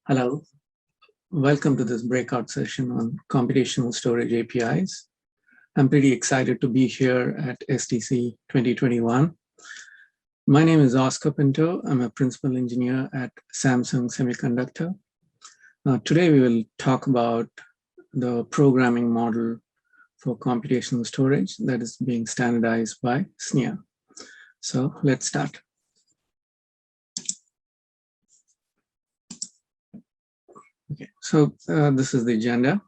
Hello, welcome to this breakout session on Computational Storage APIs. I'm pretty excited to be here at SDC 2021. My name is Oscar Pinto. I'm a principal engineer at Samsung Semiconductor. Today we will talk about the programming model for computational storage that is being standardized by SNIA. So let's start. Okay, so this is the agenda.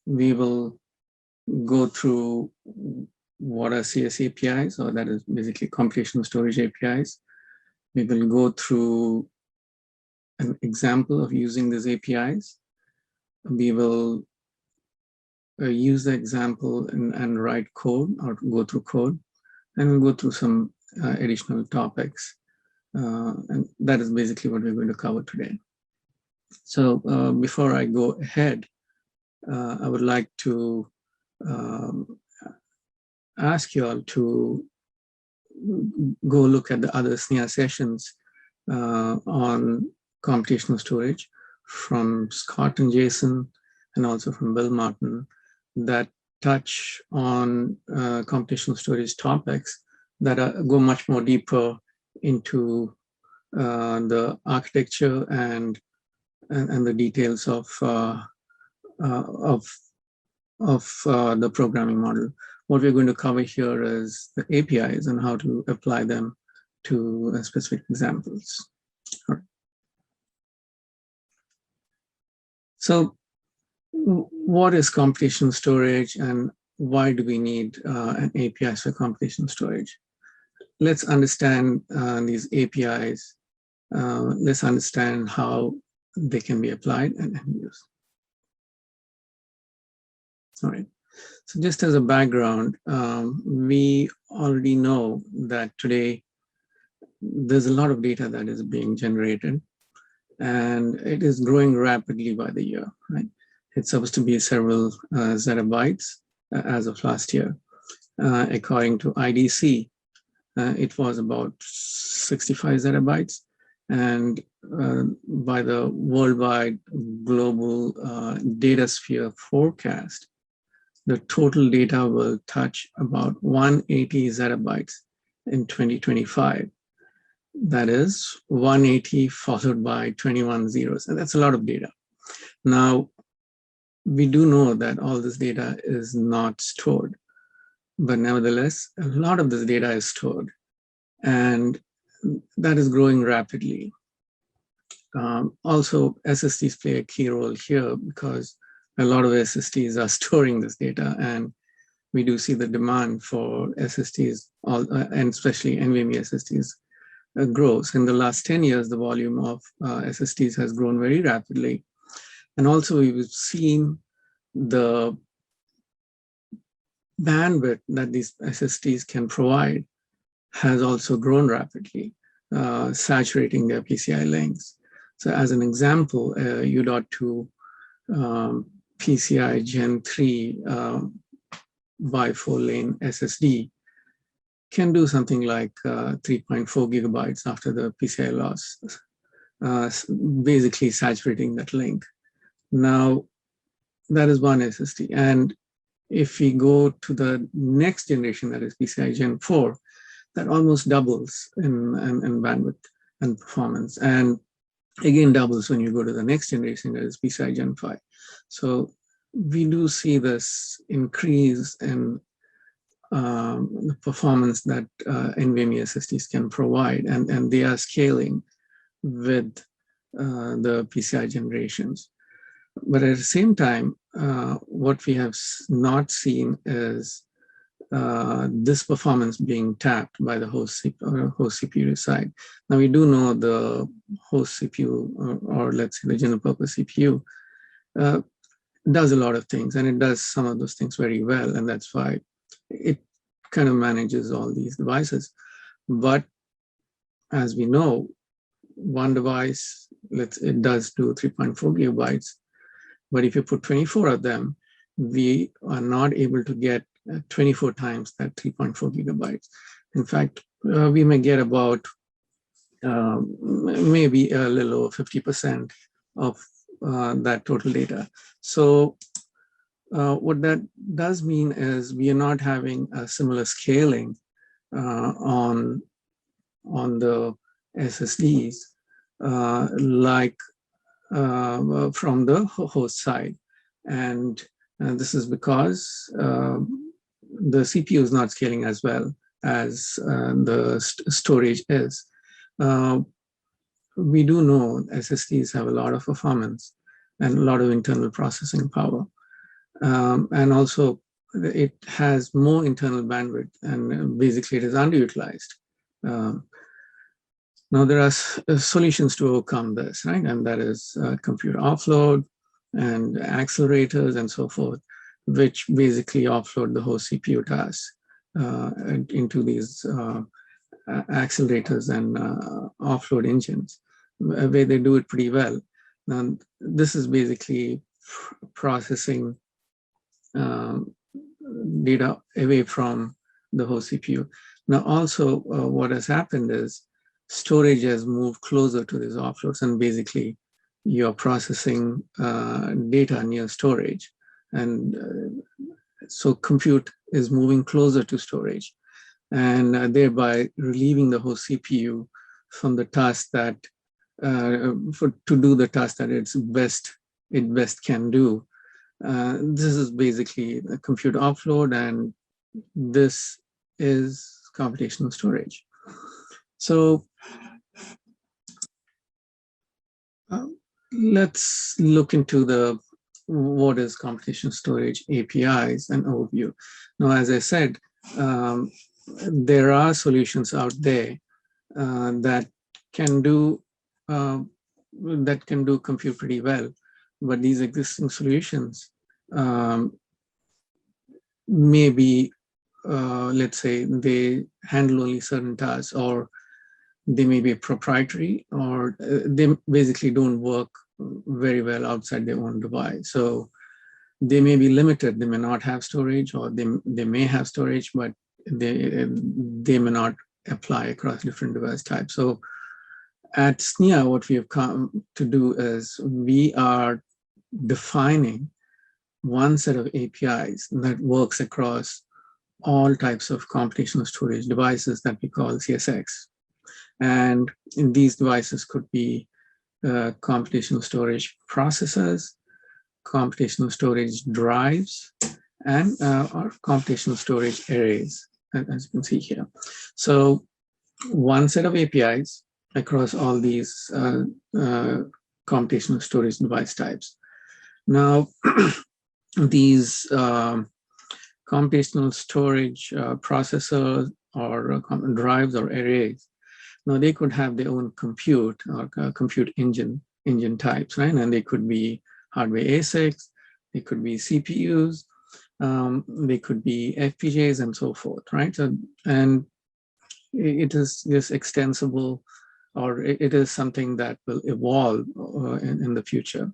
We will go through what are CS APIs, or that is basically computational storage APIs. We will go through an example of using these APIs. We will use the example and write code or go through code, and we'll go through some additional topics. And that is basically what we're going to cover today. So before I go ahead, I would like to ask you all to go look at the other SNIA sessions on computational storage from Scott and Jason, and also from Bill Martin, that touch on computational storage topics that go much more deeper into the architecture and the details of the programming model. What we're going to cover here is the APIs and how to apply them to specific examples. All right. So what is computational storage and why do we need an API for computational storage? Let's understand these APIs. Let's understand how they can be applied and used. All right. So just as a background, we already know that today there's a lot of data that is being generated, and it is growing rapidly by the year, right? It's supposed to be several zettabytes as of last year. According to IDC, it was about 65 zettabytes. And by the worldwide global data sphere forecast, the total data will touch about 180 zettabytes in 2025. That is 180 followed by 21 zeros, and that's a lot of data. Now, we do know that all this data is not stored, but nevertheless, a lot of this data is stored, and that is growing rapidly. Also, SSDs play a key role here because a lot of SSDs are storing this data, and we do see the demand for SSDs, and especially NVMe SSDs, grows. In the last 10 years, the volume of SSDs has grown very rapidly. And also, we've seen the bandwidth that these SSDs can provide has also grown rapidly, saturating their PCI lengths. So as an example, U.2 PCI Gen 3 by 4-lane SSD can do something like 3.4 gigabytes after the PCI loss, basically saturating that link. Now, that is one SSD. And if we go to the next generation, that is PCI Gen 4, that almost doubles in bandwidth and performance. And again, doubles when you go to the next generation, that is PCI Gen 5. So we do see this increase in the performance that NVMe SSDs can provide, and they are scaling with the PCI generations. But at the same time, what we have not seen is this performance being tapped by the host CPU side. Now, we do know the host CPU, or let's say the general purpose CPU, does a lot of things, and it does some of those things very well, and that's why it kind of manages all these devices. But as we know, one device, it does do 3.4 gigabytes, but if you put 24 of them, we are not able to get 24 times that 3.4 gigabytes. In fact, we may get about maybe a little over 50% of that total data. So what that does mean is we are not having a similar scaling on the SSDs like from the host side. And this is because the CPU is not scaling as well as the storage is. We do know SSDs have a lot of performance and a lot of internal processing power. And also it has more internal bandwidth, and basically it is underutilized. Now there are solutions to overcome this, right? And that is compute offload and accelerators and so forth, which basically offload the whole CPU task into these accelerators and offload engines, where they do it pretty well. Now, this is basically processing data away from the host CPU. Now, also what has happened is storage has moved closer to these offloads, and basically you're processing data near storage. And so compute is moving closer to storage, and thereby relieving the host CPU from the task that, to do the task that it best can do. This is basically a compute offload, and this is computational storage. So let's look into what is computational storage APIs and overview. Now, as I said, there are solutions out there that can do compute pretty well, but these existing solutions may be, let's say, they handle only certain tasks, or they may be proprietary, or they basically don't work very well outside their own device. So they may be limited. They may not have storage, or they may have storage, but they may not apply across different device types. So at SNIA, what we have come to do is we are defining one set of APIs that works across all types of computational storage devices that we call CSX. And in these devices could be computational storage processors, computational storage drives, and or computational storage arrays, as you can see here. So one set of APIs across all these computational storage device types. Now, these computational storage processors or drives or arrays, now they could have their own compute or compute engine types, right? And they could be hardware ASICs, they could be CPUs, they could be FPGAs and so forth, right? So, and it is this extensible, or it is something that will evolve in the future.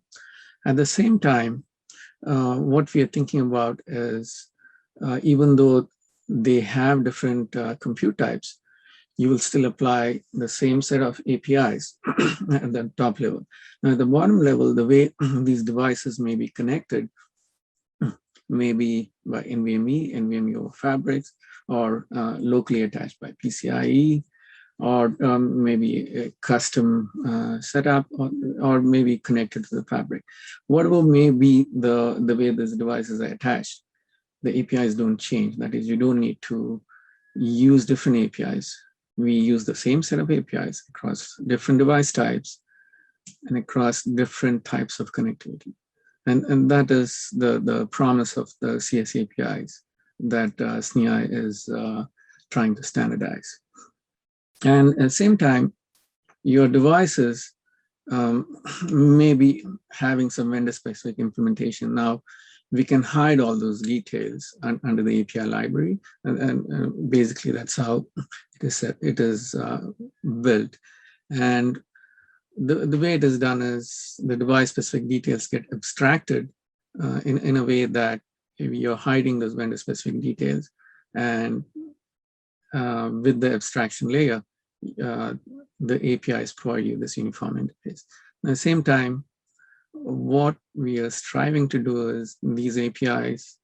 At the same time, what we are thinking about is, even though they have different compute types, you will still apply the same set of APIs at the top level. Now, at the bottom level, the way these devices may be connected may be by NVMe, NVMe over fabrics, or locally attached by PCIe, or maybe a custom setup, or maybe connected to the fabric. Whatever may be the way these devices are attached, the APIs don't change. That is, you don't need to use different APIs. We use the same set of APIs across different device types and across different types of connectivity. And that is the promise of the CS APIs that SNIA is trying to standardize. And at the same time, your devices may be having some vendor-specific implementation. Now, we can hide all those details under the API library, and basically that's how it is built. And the way it is done is the device-specific details get abstracted in a way that you're hiding those vendor-specific details, and with the abstraction layer, the APIs provide you this uniform interface. At the same time, what we are striving to do is these APIs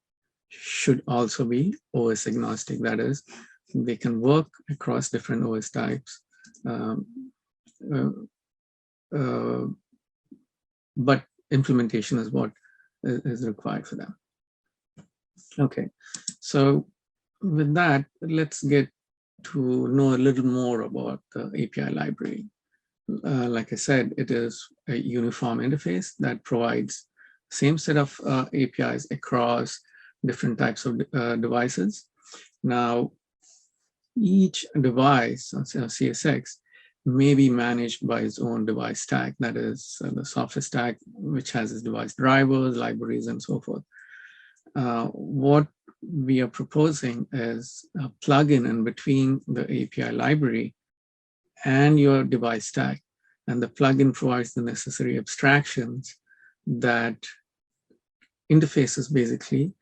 should also be OS agnostic. That is, they can work across different OS types, but implementation is what is required for them. Okay, so with that, let's get to know a little more about the API library. Like I said, it is a uniform interface that provides same set of APIs across different types of devices. Now, each device, CSX, may be managed by its own device stack, that is the software stack, which has its device drivers, libraries, and so forth. What we are proposing is a plugin in between the API library and your device stack. And the plugin provides the necessary abstractions that interfaces basically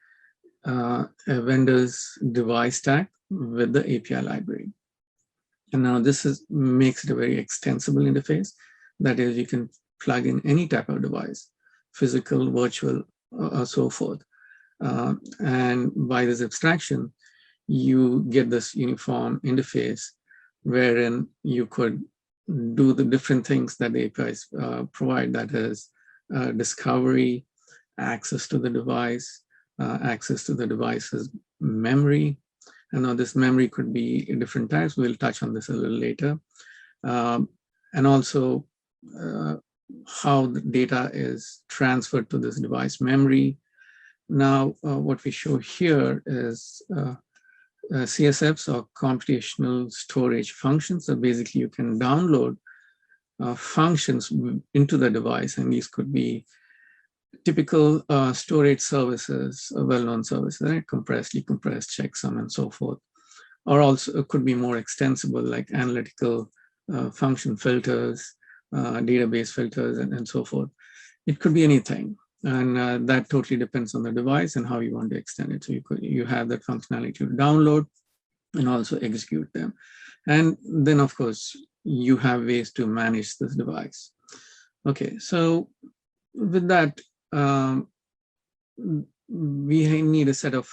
a vendor's device stack with the API library. And now this makes it a very extensible interface. That is, you can plug in any type of device, physical, virtual, or so forth. And by this abstraction, you get this uniform interface wherein you could do the different things that the APIs provide, that is discovery, access to the device, access to the device's memory. And now this memory could be in different types. We'll touch on this a little later. And also how the data is transferred to this device memory. Now, what we show here is CSFs, or computational storage functions. So basically you can download functions into the device, and these could be typical storage services, well-known services, right? Compressed, decompressed, checksum, and so forth. Or also it could be more extensible, like analytical function filters, database filters, and so forth. It could be anything. And that totally depends on the device and how you want to extend it. So you have that functionality to download and also execute them. And then, of course, you have ways to manage this device. Okay, so with that, we need a set of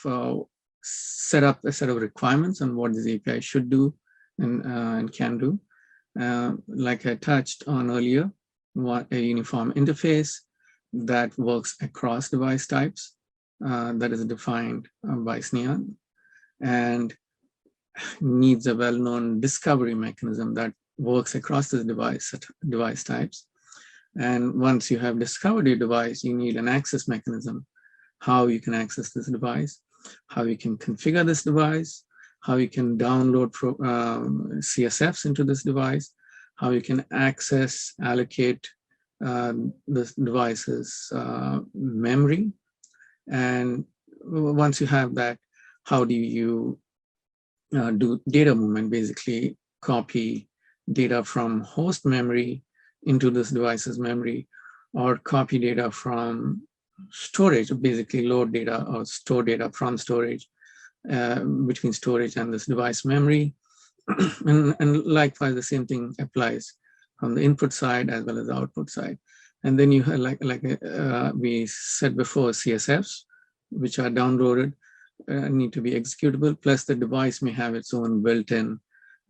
set up a set of requirements on what this API should do and can do. Like I touched on earlier, what a uniform interface that works across device types that is defined by SNIA, and needs a well-known discovery mechanism that works across this device types. And once you have discovered your device, you need an access mechanism, how you can access this device, how you can configure this device, how you can download CSFs into this device, how you can access, allocate this device's memory. And once you have that, how do you do data movement, basically copy data from host memory into this device's memory, or copy data from storage, basically load data or store data from storage between storage and this device memory. and likewise, the same thing applies on the input side as well as the output side. And then you have, like we said before, CSFs, which are downloaded, need to be executable, plus the device may have its own built-in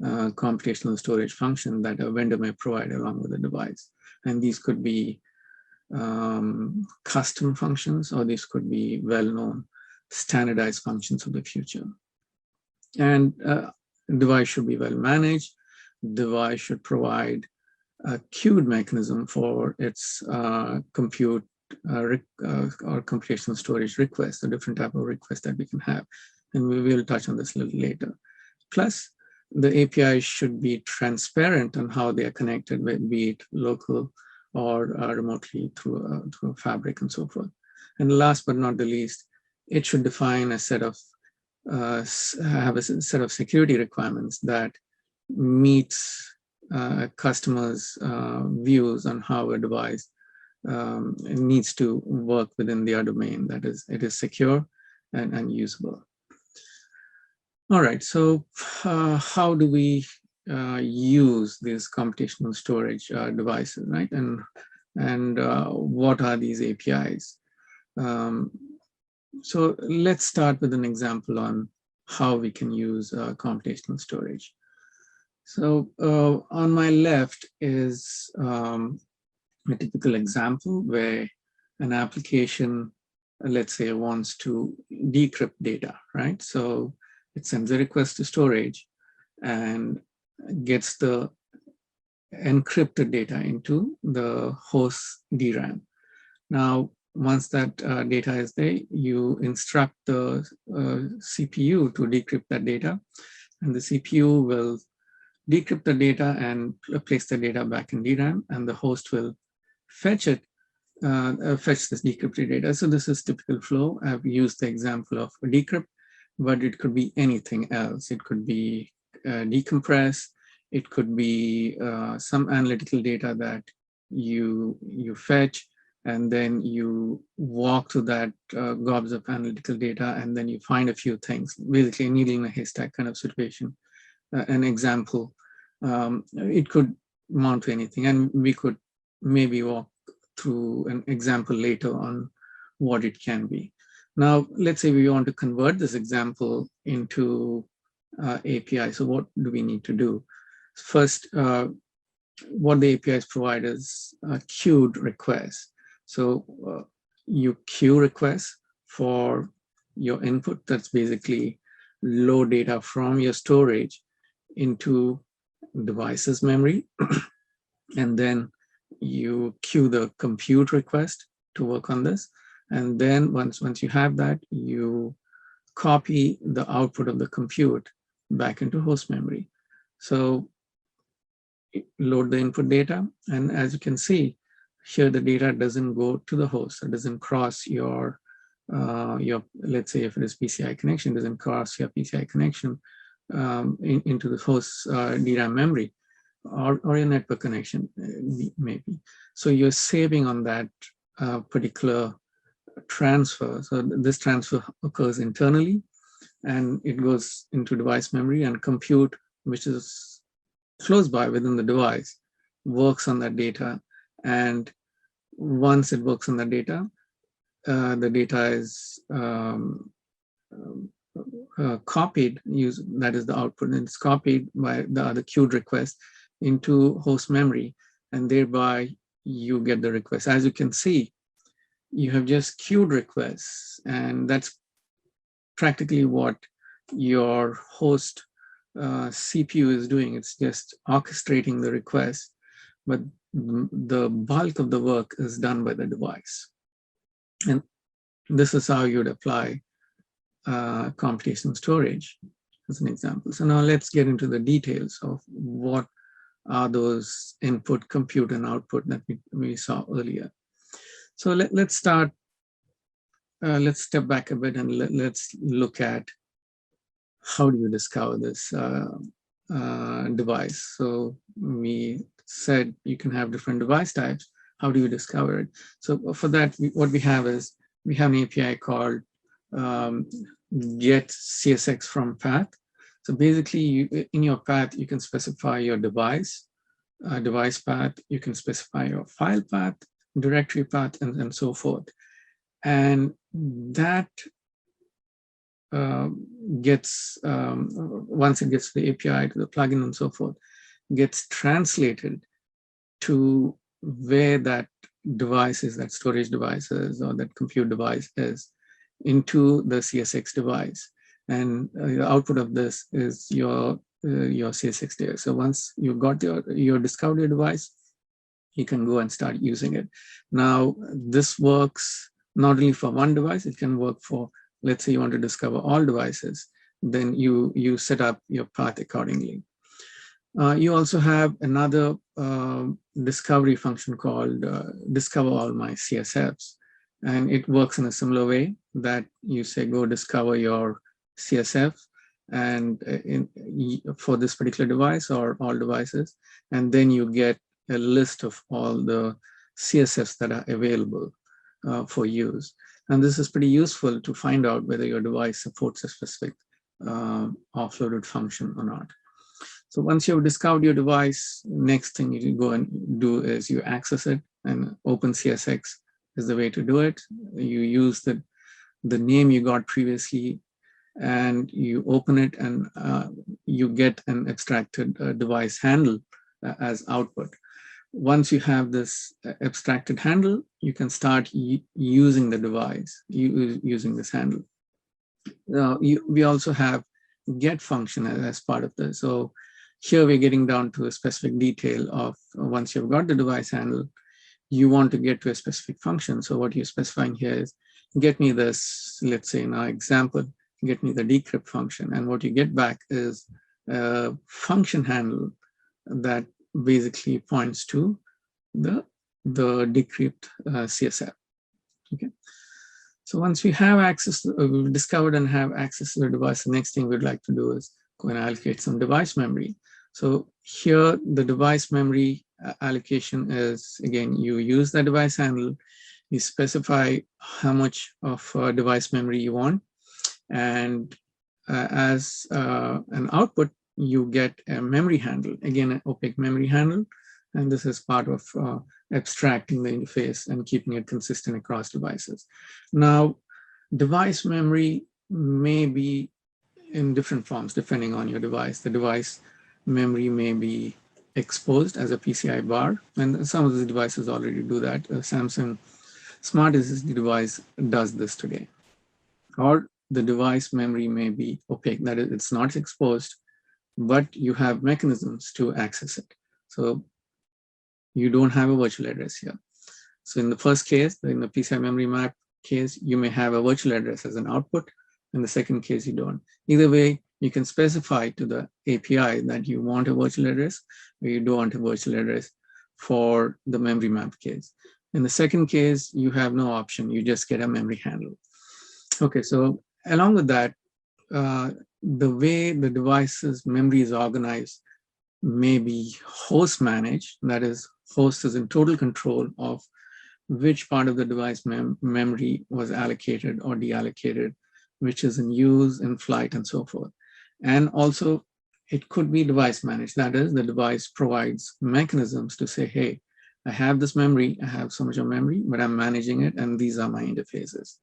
computational storage function that a vendor may provide along with the device. And these could be custom functions, or these could be well-known standardized functions of the future. And device should be well managed. Device should provide a queued mechanism for its compute or computational storage requests, the different type of requests that we can have. And we will touch on this a little later. Plus, the APIs should be transparent on how they are connected, be it local or remotely through a fabric and so forth. And last but not the least, it should define a set of have a set of security requirements that meets customers' views on how a device needs to work within their domain. That is, it is secure and usable. All right, so how do we use these computational storage devices, right? And and what are these APIs. So let's start with an example on how we can use computational storage. So on my left is a typical example where an application, let's say, wants to decrypt data, right? So it sends a request to storage and gets the encrypted data into the host DRAM. Now, once that data is there, you instruct the CPU to decrypt that data, and the CPU will decrypt the data and place the data back in DRAM, and the host will fetch it, fetch this decrypted data. So this is typical flow. I've used the example of a decrypt, but it could be anything else. It could be decompress. It could be some analytical data that you fetch, and then you walk through that gobs of analytical data, and then you find a few things, basically a needle in a haystack kind of situation. An example, it could amount to anything, and we could maybe walk through an example later on what it can be. Now, let's say we want to convert this example into API. So what do we need to do? First, what the APIs provide is queued requests. So you queue requests for your input. That's basically load data from your storage into device's memory. And then you queue the compute request to work on this. And then once you have that, you copy the output of the compute back into host memory. So load the input data, and as you can see here, the data doesn't go to the host. It doesn't cross your let's say if it is PCI connection, doesn't cross your PCI connection into the host DRAM memory, or your network connection maybe. So you're saving on that particular transfer. So this transfer occurs internally, and it goes into device memory, and compute, which is close by within the device, works on that data. And once it works on the data is copied, that is the output, and it's copied by the other queued request into host memory, and thereby you get the request. As you can see, you have just queued requests, and that's practically what your host CPU is doing. It's just orchestrating the request, but the bulk of the work is done by the device. And this is how you would apply computational storage as an example. So now let's get into the details of what are those input, compute, and output that we saw earlier. So let's start, let's step back a bit, and let's look at how do you discover this device. So we said you can have different device types. How do you discover it? So for that, what we have is, we have an API called get CSX from path. So basically, in your path, you can specify your device path, you can specify your file path, directory path, and so forth. And that gets, once it gets to the API, to the plugin and so forth, gets translated to where that device is, that storage device is, or that compute device is, into the CSX device. And the output of this is your CSX data. So once you got your discovered your device, you can go and start using it. Now, this works not only for one device, it can work for, let's say you want to discover all devices, then you set up your path accordingly. You also have another discovery function called discover all my CSFs. And it works in a similar way, that you say, go discover your CSF and for this particular device or all devices. And then you get a list of all the CSFs that are available for use. And this is pretty useful to find out whether your device supports a specific offloaded function or not. So once you've discovered your device, next thing you go and do is you access it. and OpenCSX is the way to do it. You use the name you got previously, and you open it, and you get an abstracted device handle as output. Once you have this abstracted handle, you can start using the device using this handle. We also have get function as part of this. So here we're getting down to a specific detail of once you've got the device handle, you want to get to a specific function. So what you're specifying here is get me this, let's say in our example, get me the decrypt function. And what you get back is a function handle that basically points to the decrypt CSF. Okay. So once we have access, we've discovered and have access to the device, the next thing we'd like to do is go and allocate some device memory. So here, the device memory allocation is, again, you use the device handle, you specify how much of device memory you want, and as an output, you get a memory handle, again, an opaque memory handle, and this is part of abstracting the interface and keeping it consistent across devices. Now, device memory may be in different forms depending on your device. The device memory may be exposed as a PCI bar, and some of the devices already do that. Samsung Smart SSD device does this today. Or the device memory may be opaque, that is, it's not exposed, but you have mechanisms to access it. So you don't have a virtual address here. So in the first case, in the PCI memory map case, you may have a virtual address as an output. In the second case, you don't. Either way, you can specify to the API that you want a virtual address or you don't want a virtual address for the memory map case. In the second case, you have no option. You just get a memory handle. Okay, so along with that, the way the device's memory is organized may be host managed. That is, host is in total control of which part of the device memory was allocated or deallocated, which is in use, in flight, and so forth. And also, it could be device managed. That is, the device provides mechanisms to say, hey, I have this memory, I have so much of memory, but I'm managing it, and these are my interfaces.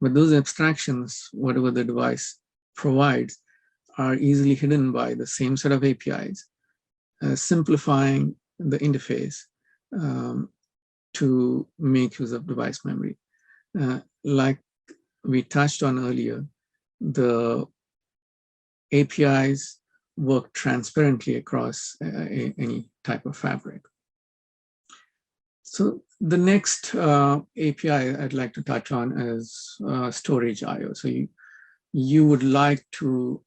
But those abstractions, whatever the device provides, are easily hidden by the same set of APIs, simplifying the interface to make use of device memory. Like we touched on earlier, the APIs work transparently across any type of fabric. So the next API I'd like to touch on is storage I/O. So you would like to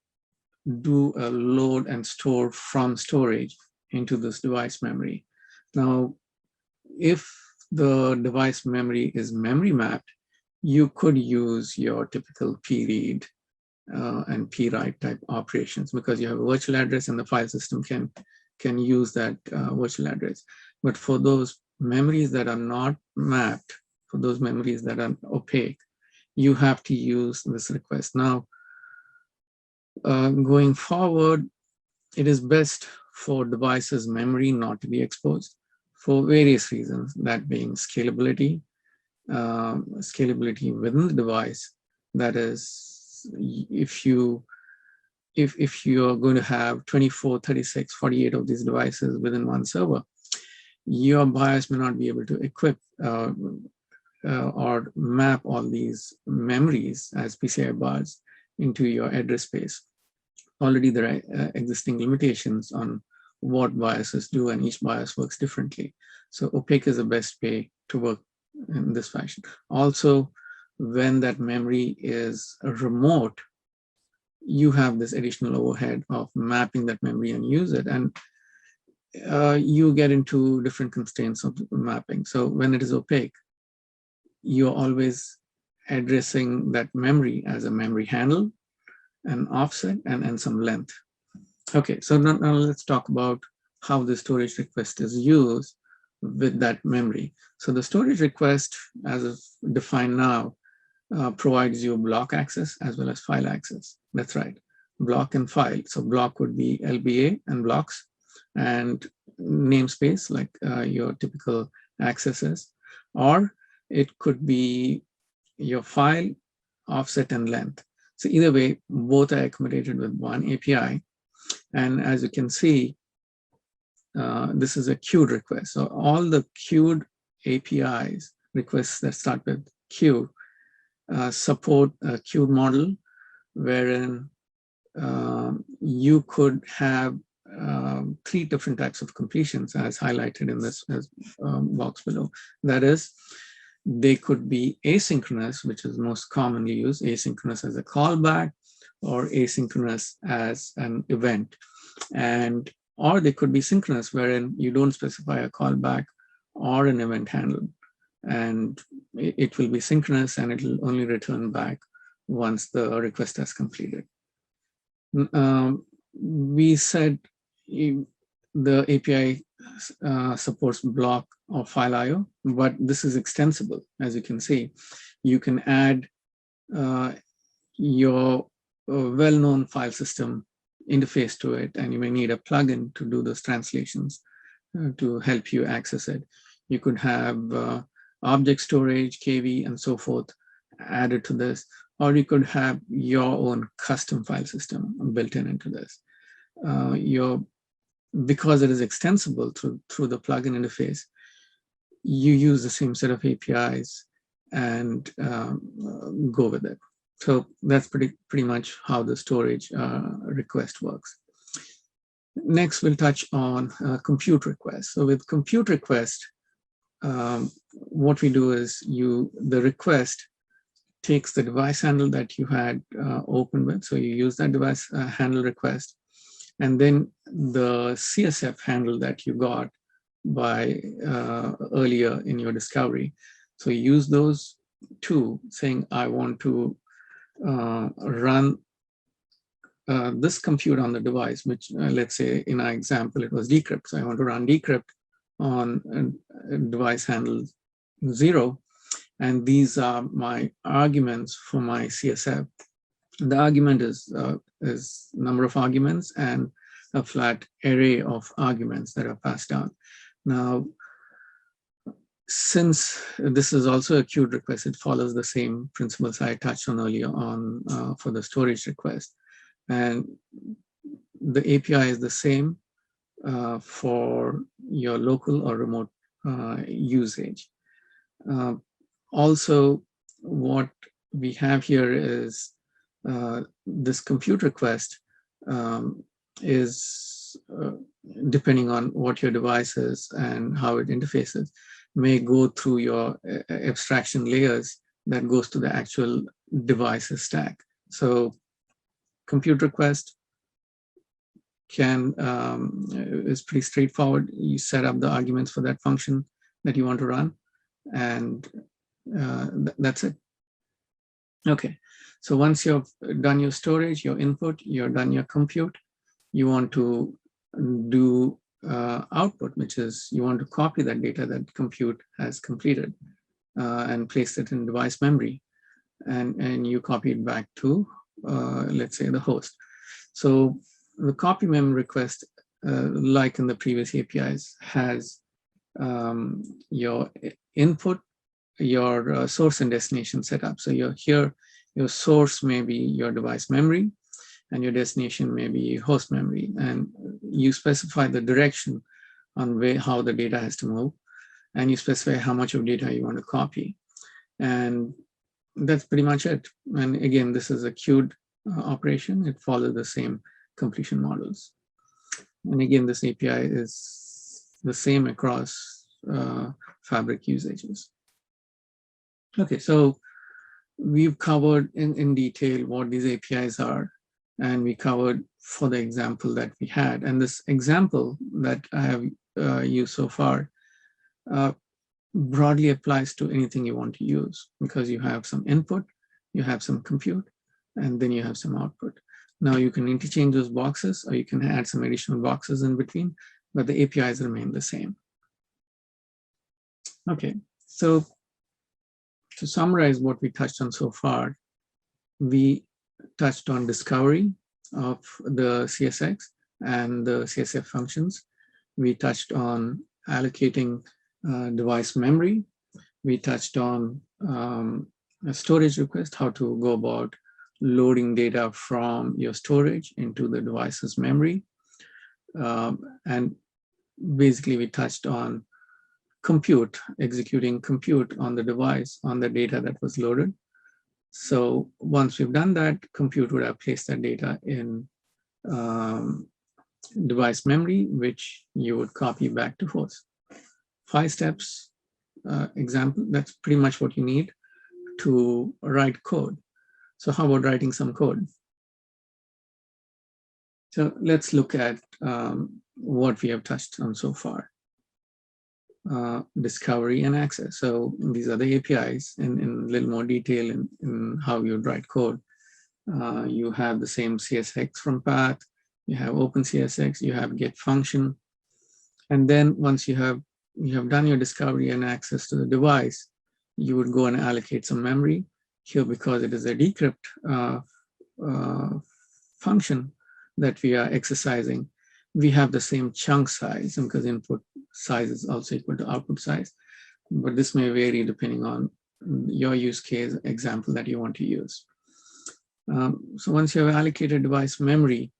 do a load and store from storage into this device memory. Now, if the device memory is memory mapped, you could use your typical pread and pewrite type operations because you have a virtual address and the file system can use that virtual address. But for those memories that are not mapped, for those memories that are opaque, you have to use this request. Now, going forward, it is best for devices' memory not to be exposed for various reasons, that being scalability, scalability within the device. That is, if you are going to have 24, 36, 48 of these devices within one server, your BIOS may not be able to equip or map all these memories as PCI bars into your address space. Already there are existing limitations on what BIOSes do, and each BIOS works differently. So opaque is the best way to work in this fashion. Also, when that memory is remote, you have this additional overhead of mapping that memory and use it. And you get into different constraints of mapping. So when it is opaque, you're always addressing that memory as a memory handle, an offset, and some length. Okay, so now let's talk about how the storage request is used with that memory. So the storage request, as defined now, provides you block access as well as file access. That's right, block and file. So block would be LBA and blocks, and namespace like your typical accesses, or it could be your file, offset, and length. So either way, both are accommodated with one API. And as you can see, this is a queued request. So all the queued APIs, requests that start with queue, support a queued model, wherein you could have 3 different types of completions as highlighted in this box below. That is, they could be asynchronous, which is most commonly used, asynchronous as a callback or asynchronous as an event. Or they could be synchronous, wherein you don't specify a callback or an event handle. And it will be synchronous and it will only return back once the request has completed. We said the API supports block or file IO, but this is extensible. As you can see, you can add your well-known file system interface to it, and you may need a plugin to do those translations to help you access it. You could have object storage, KV, and so forth added to this, or you could have your own custom file system built into this. Because it is extensible through the plugin interface, you use the same set of APIs and go with it. So that's pretty much how the storage request works. Next, we'll touch on compute requests. So with compute request, what we do is the request takes the device handle that you had opened with. So you use that device handle request, and then the CSF handle that you got by earlier in your discovery. So you use those two, saying, I want to run this compute on the device, which let's say in our example, it was Decrypt. So I want to run Decrypt on device handle 0. And these are my arguments for my CSF. The argument is number of arguments and a flat array of arguments that are passed down. Now, since this is also a queued request, it follows the same principles I touched on earlier on for the storage request. And the API is the same for your local or remote usage. Also, what we have here is this compute request is, depending on what your device is and how it interfaces, may go through your abstraction layers that goes to the actual devices stack. So compute request is pretty straightforward. You set up the arguments for that function that you want to run, and that's it. Okay, so once you've done your storage, your input, you're done your compute, you want to do output, which is you want to copy that data that compute has completed and place it in device memory, and you copy it back to, let's say, the host. So the copy mem request, like in the previous APIs, has your input, your source and destination set up. So your source may be your device memory, and your destination may be host memory. And you specify the direction on how the data has to move, and you specify how much of data you want to copy. And that's pretty much it. And again, this is a queued operation. It follows the same completion models. And again, this API is the same across Fabric usages. Okay, so we've covered in detail what these APIs are, and we covered for the example that we had. And this example that I have used so far broadly applies to anything you want to use, because you have some input, you have some compute, and then you have some output. Now you can interchange those boxes, or you can add some additional boxes in between, but the APIs remain the same. Okay, so to summarize what we touched on so far, we touched on discovery of the CSX and the CSF functions. We touched on allocating device memory. We touched on a storage request, how to go about loading data from your storage into the device's memory. And basically, we touched on compute, executing compute on the device, on the data that was loaded. So once we've done that, compute would have placed that data in device memory, which you would copy back to host. 5 steps example, that's pretty much what you need to write code. So how about writing some code? So let's look at what we have touched on so far. Discovery and access. So these are the APIs in a little more detail in how you write code. You have the same CSX from path, you have OpenCSX, you have get function. And then once you have done your discovery and access to the device, you would go and allocate some memory. Here, because it is a decrypt function that we are exercising, we have the same chunk size, and because input size is also equal to output size. But this may vary depending on your use case example that you want to use. So once you have allocated device memory,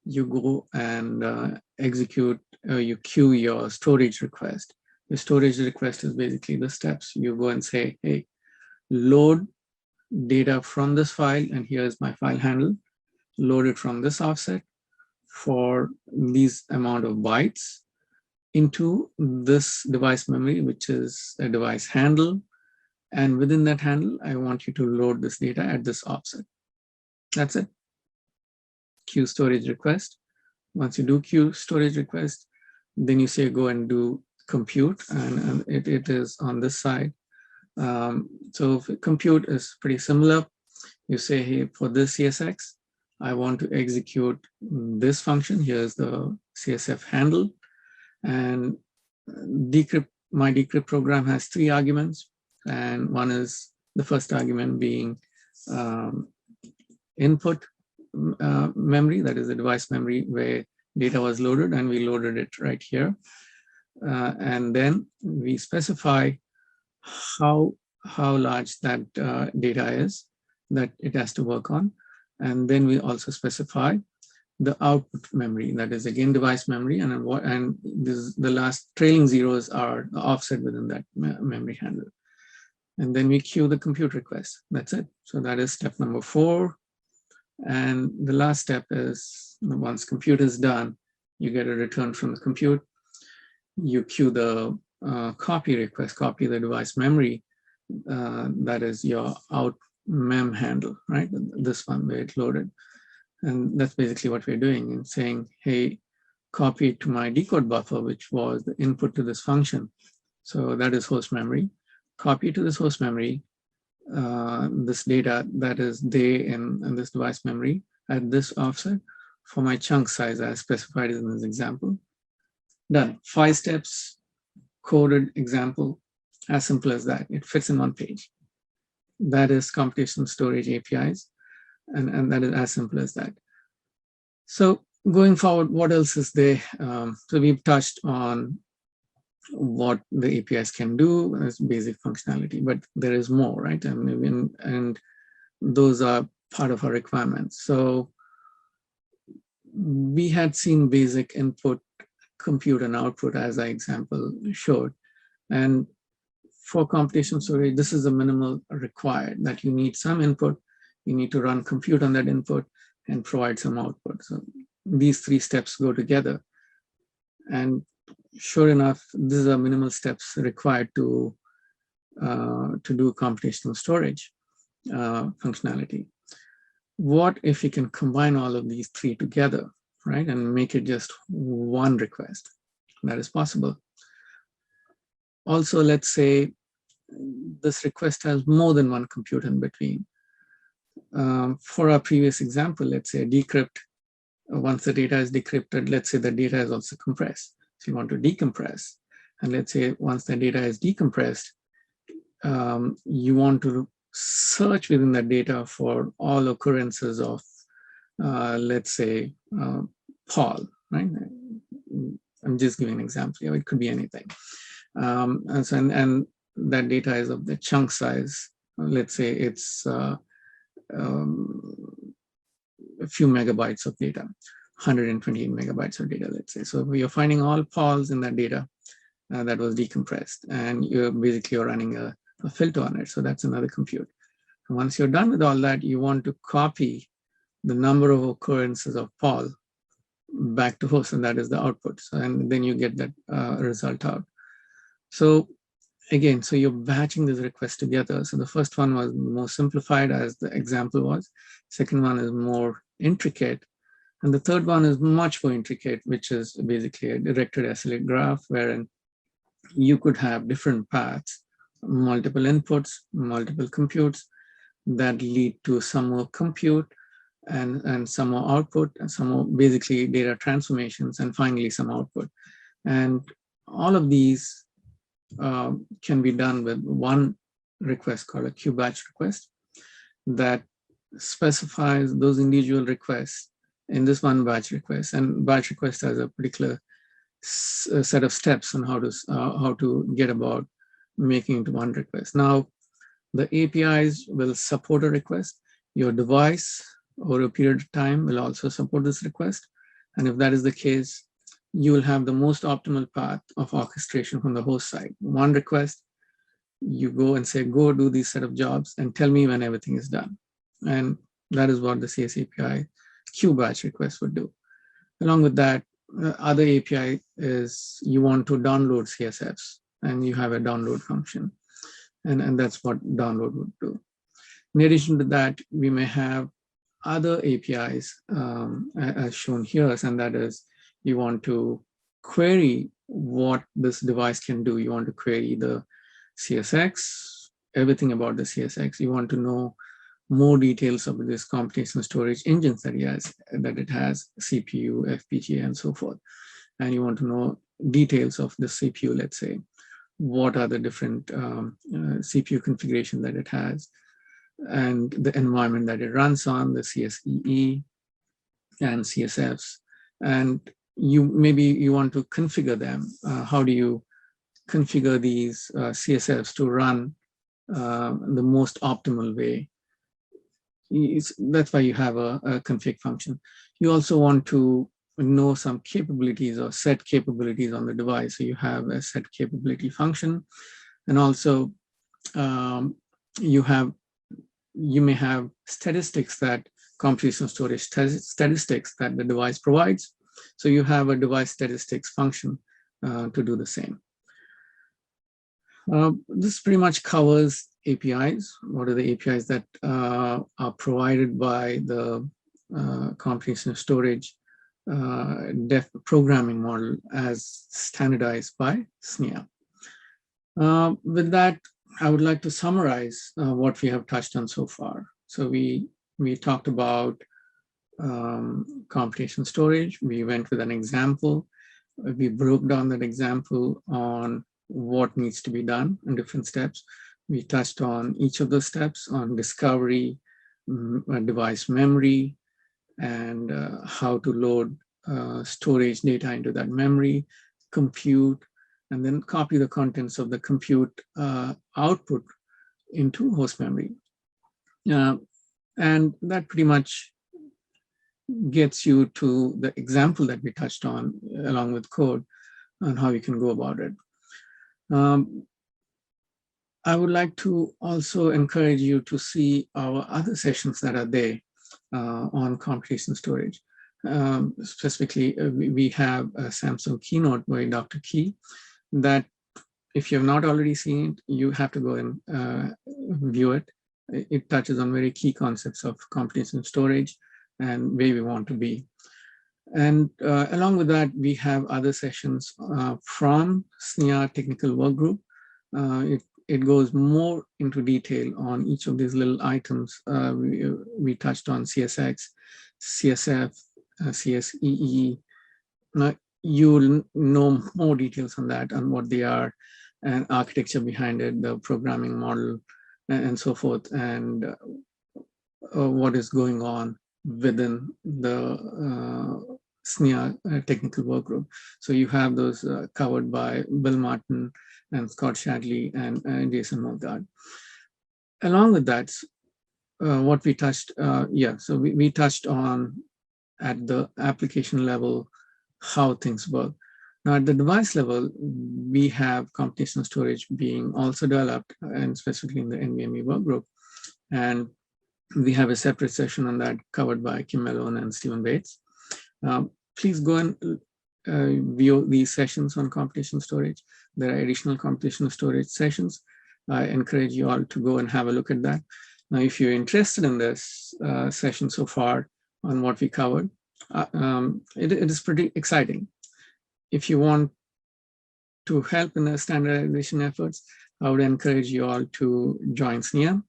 you go and execute, you queue your storage request. The storage request is basically the steps. You go and say, hey, load data from this file, and here's my file handle. Load it from this offset for these amount of bytes into this device memory, which is a device handle. And within that handle, I want you to load this data at this offset. That's it. Queue storage request. Once you do queue storage request, then you say go and do compute, and it is on this side. So compute is pretty similar. You say, hey, for this CSX, I want to execute this function. Here's the CSF handle. And decrypt, my decrypt program has 3 arguments. And one is the first argument being input memory, that is the device memory where data was loaded, and we loaded it right here. And then we specify how large that data is that it has to work on. And then we also specify the output memory, that is again device memory, and this, the last trailing zeros are the offset within that memory handle. And then we queue the compute request. That's it. So that is step number 4. And the last step is once compute is done, you get a return from the compute. You queue the copy request, copy the device memory. That is your out mem handle, right? This one where it's loaded. And that's basically what we're doing and saying, hey, copy it to my decode buffer, which was the input to this function. So that is host memory. Copy to this host memory, this data that is there in this device memory at this offset for my chunk size as specified in this example. Done. 5 steps, coded example, as simple as that. It fits in one page. That is computational storage APIs, and that is as simple as that. So going forward, what else is there? So we've touched on what the APIs can do as basic functionality, but there is more, right? I mean, and those are part of our requirements. So we had seen basic input, compute, and output as our example showed. And for computational storage, this is a minimal required, that you need some input, you need to run compute on that input and provide some output. So these 3 steps go together. And sure enough, these are minimal steps required to do computational storage functionality. What if you can combine all of these 3 together, right, and make it just one request? That is possible. Also, let's say this request has more than one compute in between. For our previous example, let's say decrypt, once the data is decrypted, let's say the data is also compressed. So you want to decompress. And let's say once the data is decompressed, you want to search within that data for all occurrences of, let's say, Paul, right? I'm just giving an example. It could be anything. And that data is of the chunk size. Let's say it's a few megabytes of data, 128 megabytes of data, let's say. So we are finding all pols in that data that was decompressed, and you're running a filter on it. So that's another compute. And once you're done with all that, you want to copy the number of occurrences of pol back to host, and that is the output. So, and then you get that result out. So again, so you're batching these requests together. So the first one was more simplified, as the example was. Second one is more intricate. And the third one is much more intricate, which is basically a directed acyclic graph, wherein you could have different paths, multiple inputs, multiple computes that lead to some more compute and some more output, and some more basically data transformations, and finally some output. And all of these can be done with one request called a queue-batch request that specifies those individual requests in this one batch request. And batch request has a particular set of steps on how to get about making it one request. Now, the APIs will support a request. Your device over a period of time will also support this request. And if that is the case, you will have the most optimal path of orchestration from the host side. One request, you go and say, go do these set of jobs and tell me when everything is done. And that is what the CS API queue batch request would do. Along with that, other API is you want to download CSFs, and you have a download function. And that's what download would do. In addition to that, we may have other APIs as shown here, and that is you want to query what this device can do. You want to query the CSX, everything about the CSX. You want to know more details of this computational storage engines that it has, CPU, FPGA, and so forth. And you want to know details of the CPU, let's say. What are the different CPU configuration that it has, and the environment that it runs on, the CSEE and CSFs. And you want to configure them. How do you configure these CSFs to run the most optimal way? That's why you have a config function. You also want to know some capabilities or set capabilities on the device. So you have a set capability function. And also you may have statistics that computational storage statistics that the device provides. So you have a device statistics function to do the same. This pretty much covers APIs. What are the APIs that are provided by the computational storage programming model as standardized by SNIA. With that, I would like to summarize what we have touched on so far. So we talked about computational storage. We went with an example. We broke down that example on what needs to be done in different steps. We touched on each of those steps, on discovery, device memory, and how to load storage data into that memory, compute, and then copy the contents of the compute output into host memory. And that pretty much gets you to the example that we touched on along with code on how you can go about it. I would like to also encourage you to see our other sessions that are there on computational storage. Specifically, we have a Samsung keynote by Dr. Key that if you have not already seen it, you have to go and view it. It touches on very key concepts of computational storage and where we want to be. And along with that, we have other sessions from SNIA Technical Work Group. It goes more into detail on each of these little items. We touched on CSX, CSF, CSEE. You'll know more details on that, on what they are, and architecture behind it, the programming model, and so forth, and what is going on within the SNIA Technical Work Group. So you have those covered by Bill Martin and Scott Shadley and Jason Mulgard. Along with that, what we touched, so we touched on at the application level how things work. Now at the device level, we have computational storage being also developed, and specifically in the NVMe work group. And we have a separate session on that covered by Kim Malone and Stephen Bates. Please go and view these sessions on computational storage. There are additional computational storage sessions. I encourage you all to go and have a look at that. Now, if you're interested in this session so far on what we covered, it is pretty exciting. If you want to help in the standardization efforts, I would encourage you all to join SNIA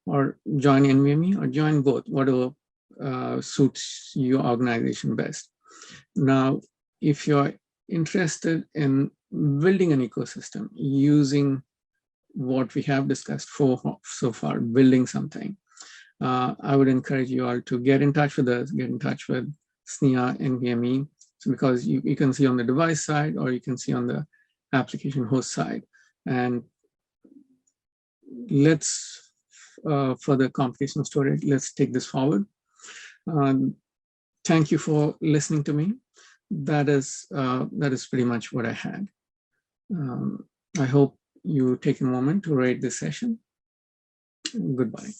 or join NVMe or join both, whatever suits your organization best. Now, if you're interested in building an ecosystem using what we have discussed so far, building something, I would encourage you all to get in touch with us, get in touch with SNIA NVMe, because you can see on the device side or you can see on the application host side. And let's, for the computational storage, let's take this forward. Thank you for listening to me. That is pretty much what I had. I hope you take a moment to rate this session. Goodbye.